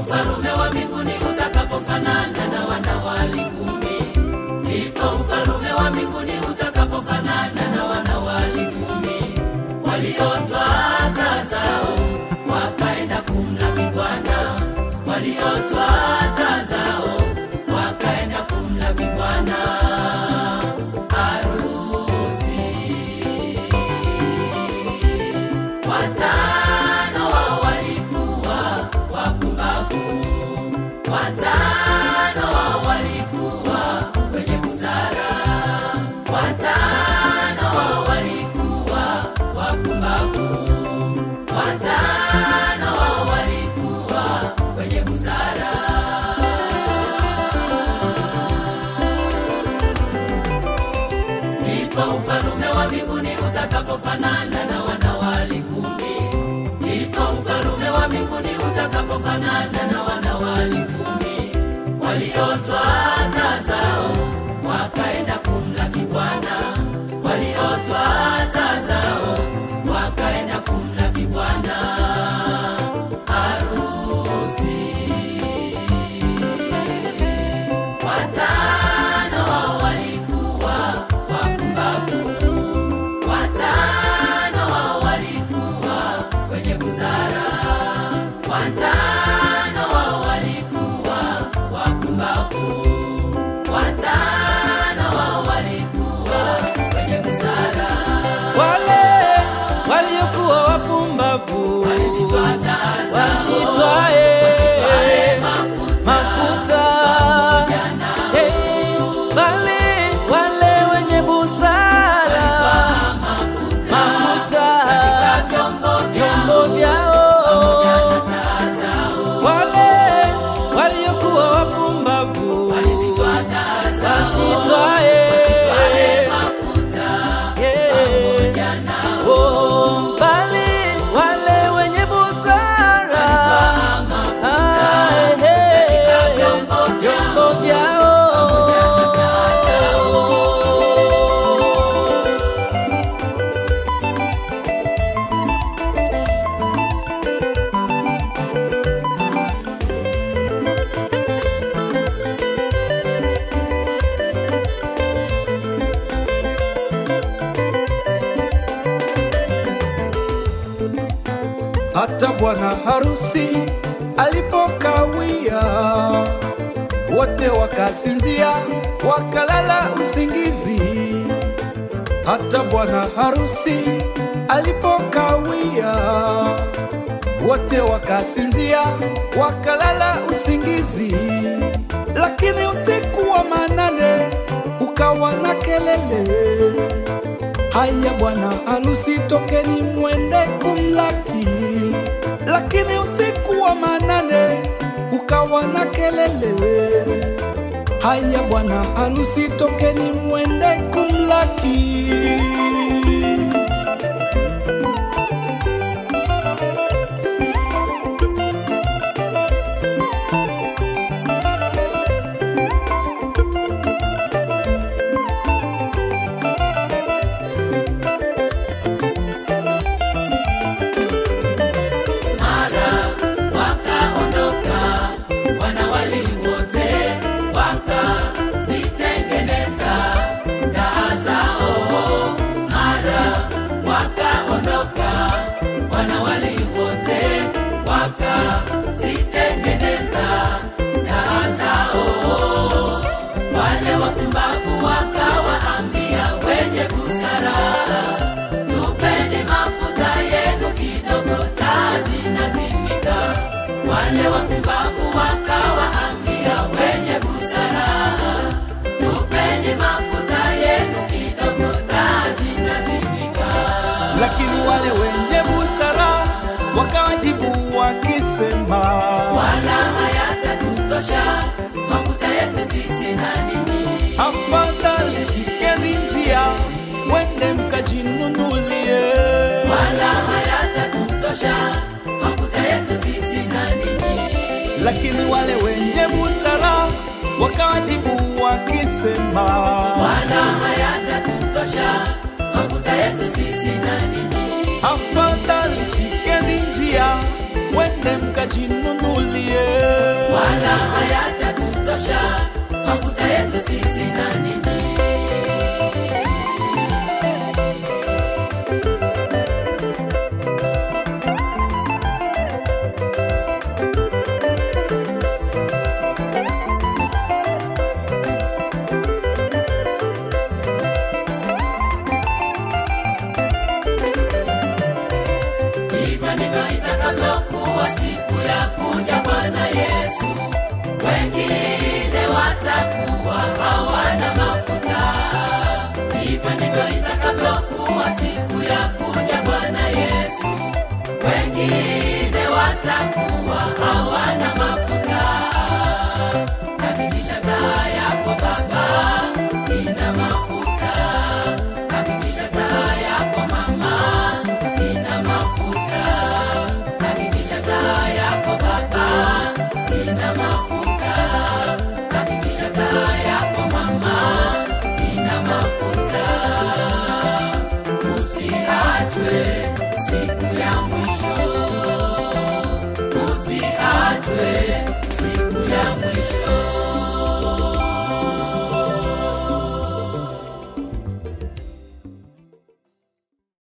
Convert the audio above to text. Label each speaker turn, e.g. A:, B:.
A: ufalme wa mbinguni utakapofanana na wanawali 10. Ndipo ufalme wa mbinguni utakapofanana na wanawali 10 waliotwaa taa zao wakaenda kumlaki Bwana, waliotwaa taa zao wakaenda kumlaki Bwana harusi. Watano wao walikuwa wapumbavu, watano wao walikuwa wenye busara, watano wao walikuwa wapumbavu, watano wao walikuwa wenye busara. Ndipo ufalme wa mbinguni utakapofanana na wanawali 10. Ndipo ufalme wa mbinguni utakapofanana na wanawali 10 waliotwaa taa zao wakaenda kumlaki Bwana, waliotwaa taa zao wakaenda kumlaki Bwana harusi. Watano wao walikuwa wapumbavu, watano wao walikuwa wenye busara, watano wao walikuwa wapumbavu, watano wao walikuwa wenye busara.
B: Wale waliokuwa wapumbavu wasitwae mafuta, bali wale wenye busara mafuta vyombo vyao. Wale waliokuwa wapumbavu wasitwae bali wale wenye busara vyombo vyao.
C: Hata bwana harusi alipokawia, wote wakasinzia wakalala usingizi. Hata bwana harusi alipokawia, wote wakasinzia wakalala usingizi. Lakini usiku wa manane ukawa na kelele, haya bwana harusi tokeni mwende kumlaki. Lakini usiku wa manane ukawa na kelele, haya bwana harusi tokeni mwende kumlaki.
A: Wapumbavu wakawaambia wenye busara, tupeni mafuta yenu kidogo, taa zinazimika. Wale wapumbavu wakawaambia wenye busara, tupeni mafuta yenu kidogo, taa zinazimika.
C: Lakini wale wenye busara wakawajibu wakisema,
A: wala hayatatutosha mafuta yetu sisi na ninyi.
C: Afadhali shikeni njia mwende mkajinunulie.
A: Wala hayatatutosha mafuta yetu sisi na ninyi.
C: Lakini wale wenye busara wakawajibu wakisema,
A: wala hayatatutosha mafuta yetu sisi na ninyi.
C: Afadhali shikeni njia mwende mkajinunulie. mkajinunulie,
A: wala hayatatutosha mafuta yetu sisi na ninyi. Hivyo ndivyo itakavyokuwa siku ya kuja Bwana Yesu. Wengine watakuwa hawana mafuta. Hivyo ndivyo itakavyokuwa siku ya kuja Bwana Yesu. Wengine watakuwa hawana mafuta. Hakikisha taa yako baba ina mafuta. Hakikisha taa yako mama ina mafuta. Hakikisha taa yako baba ina mafuta. Hakikisha taa yako mama ina mafuta. Usiachwe